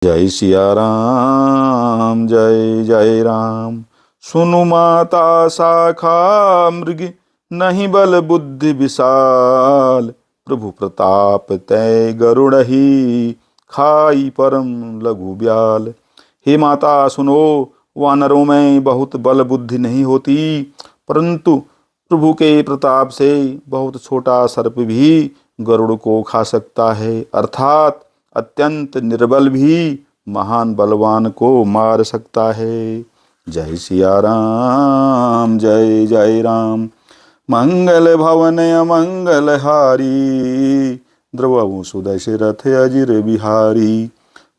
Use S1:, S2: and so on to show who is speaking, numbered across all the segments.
S1: जय सिया राम जय जय राम। सुनु माता शाखा मृग नहीं बल बुद्धि विशाल। प्रभु प्रताप तय गरुड़हि खाई परम लघु ब्याल। हे माता सुनो, वानरों में बहुत बल बुद्धि नहीं होती, परंतु प्रभु के प्रताप से बहुत छोटा सर्प भी गरुड़ को खा सकता है, अर्थात अत्यंत निर्बल भी महान बलवान को मार सकता है। जय सिया राम जय जय राम। मंगल भवन अमंगल हारी। द्रवहु सुदशरथ अजिर बिहारी।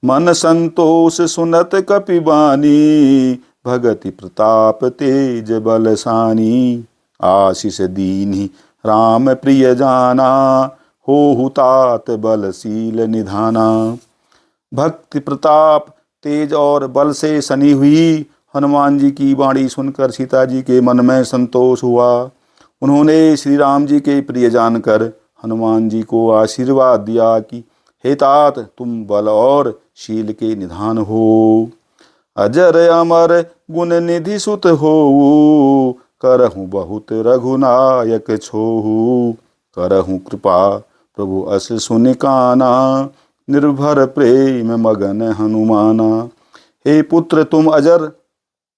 S1: मन संतोष सुनत कपिबानी। भगति प्रताप तेज बलसानी। आशीष दीन्हि राम प्रिय जाना। होहु तात बलशील निधाना। भक्ति प्रताप तेज और बल से सनी हुई हनुमान जी की वाणी सुनकर सीता जी के मन में संतोष हुआ। उन्होंने श्री राम जी के प्रिय जानकर हनुमान जी को आशीर्वाद दिया कि हे तात, तुम बल और शील के निधान हो। अजर अमर गुण निधि सुत हो। करहु बहुत रघुनायक छोहु। करहु कृपा प्रभु अस सुनि काना। निर्भर प्रेम मगन हनुमाना। हे पुत्र, तुम अजर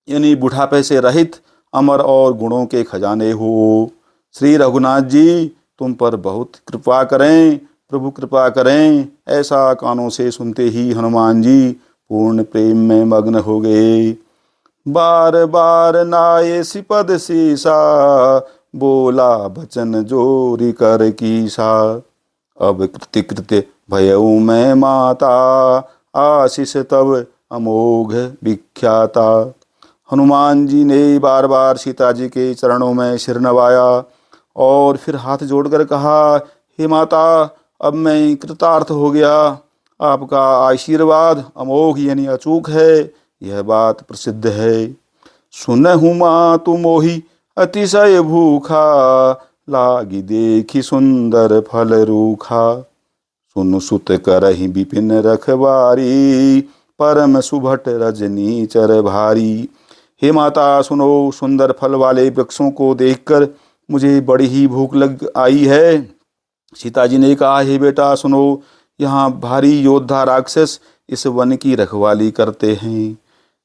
S1: यानी बुढ़ापे से रहित अमर और गुणों के खजाने हो। श्री रघुनाथ जी तुम पर बहुत कृपा करें, प्रभु कृपा करें। ऐसा कानों से सुनते ही हनुमान जी पूर्ण प्रेम में मग्न हो गए। बार बार नाये सिपद सीसा। बोला बचन जोरी कर कीसा। अब कृत्य कृत्य भयउ मैं माता। आशीष तब अमोघ विख्याता। हनुमान जी ने बार बार सीता जी के चरणों में सिर नवाया और फिर हाथ जोड़कर कहा, हे माता, अब मैं कृतार्थ हो गया। आपका आशीर्वाद अमोघ यानी अचूक है, यह बात प्रसिद्ध है। सुनहु मातु मोहि अतिशय भूखा। लागी देखी सुंदर फल रूखा। सुनु सुत करहि विपिन रखवारी। परम सुभट रजनी चर भारी। हे माता सुनो, सुंदर फल वाले वृक्षों को देखकर मुझे बड़ी ही भूख लग आई है। सीता जी ने कहा, हे बेटा सुनो, यहाँ भारी योद्धा राक्षस इस वन की रखवाली करते हैं।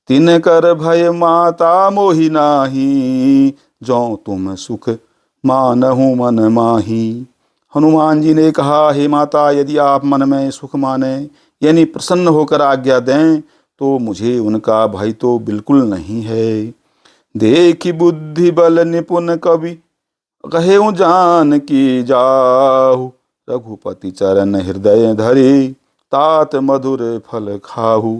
S1: तिन कर भय माता मोहि नाही। जो तुम सुख मानहु मन माही। हनुमान जी ने कहा, हे माता, यदि आप मन में सुख माने यानी प्रसन्न होकर आज्ञा दें तो मुझे उनका भय तो बिल्कुल नहीं है। देखी बुद्धि बल निपुण कवि कहेउ जान की जाहु। रघुपति चरण हृदय धरे। तात मधुर फल खाहु।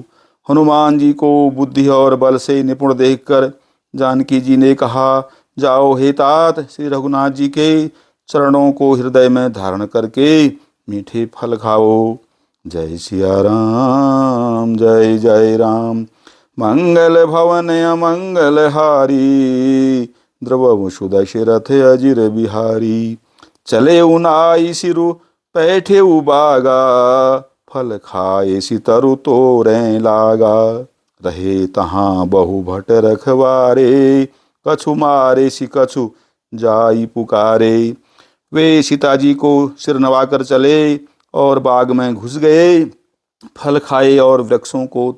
S1: हनुमान जी को बुद्धि और बल से निपुण देखकर जानकी जी ने कहा, जाओ हे तात, श्री रघुनाथ जी के चरणों को हृदय में धारण करके मीठे फल खाओ। जय सिया राम जय जय राम। मंगल भवन अमंगल हारी। द्रवहु सुदशरथ अजिर बिहारी। चले उनाई सिरु पैठे बागा। फल खाए सितरु तोरें लागा। रहे तहाँ बहु भट रखवारे। कछु मारे सि कछु जाई पुकारे। वे सीता जी को सिर नवाकर चले और बाग में घुस गए। फल खाए और वृक्षों को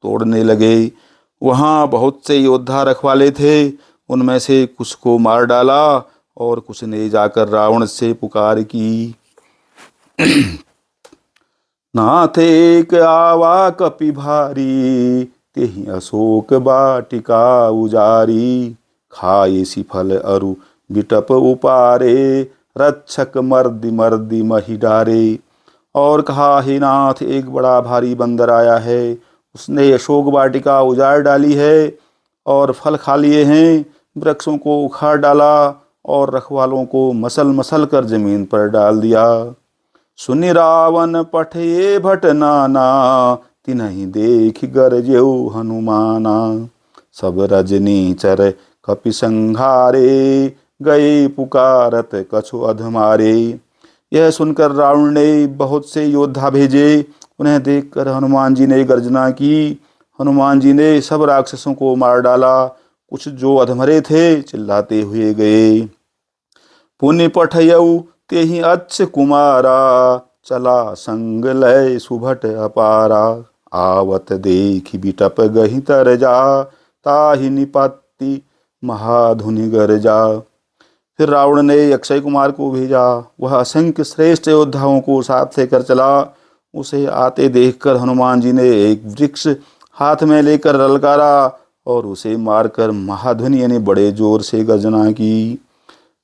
S1: तोड़ने लगे। वहाँ बहुत से योद्धा रखवाले थे, उनमें से कुछ को मार डाला और कुछ ने जाकर रावण से पुकार की। नाथ एक आवा कपि भारी। तेहि अशोक वाटिका उजारी। खाए सी फल अरु बिटप उपारे। रक्षक मर्दि मर्दि महि डारे। और कहा, हे नाथ, एक बड़ा भारी बंदर आया है। उसने अशोक वाटिका उजाड़ डाली है और फल खा लिए हैं। वृक्षों को उखाड़ डाला और रखवालों को मसल मसल कर जमीन पर डाल दिया। सुनि रावण पठये भट नाना। तिन्हि देख गरजेउ हनुमाना। सब रजनी चर कपि संघारे। गए पुकारत कछु अधमारे। यह सुनकर रावण ने बहुत से योद्धा भेजे। उन्हें देखकर हनुमान जी ने गर्जना की। हनुमान जी ने सब राक्षसों को मार डाला। कुछ जो अधमरे थे चिल्लाते हुए गए, पुण्य पठयऊ तेहि अच्छ कुमारा, चला संग लय सुभट अपारा। आवत देखि बिटप गहि तर जा, ताहि निपत्ति महाधुनि गरजा। फिर रावण ने अक्षय कुमार को भेजा। वह असंख्य श्रेष्ठ योद्धाओं को साथ लेकर चला। उसे आते देखकर हनुमान जी ने एक वृक्ष हाथ में लेकर ललकारा और उसे मारकर महाध्वनि यानी बड़े जोर से गर्जना की।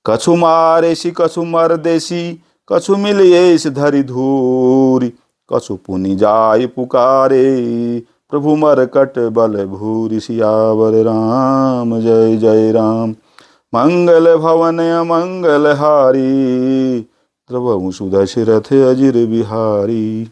S1: कछु मारेसी कछु मर देसी, कछु मिलिएस धरि धूरि। कछु पुनि जाय पुकारे, प्रभु मरकट बल भूरि। सियावर राम जय जय राम। मंगल भवन अमंगल हारी, द्रवहु सुदशरथ अजिर बिहारी।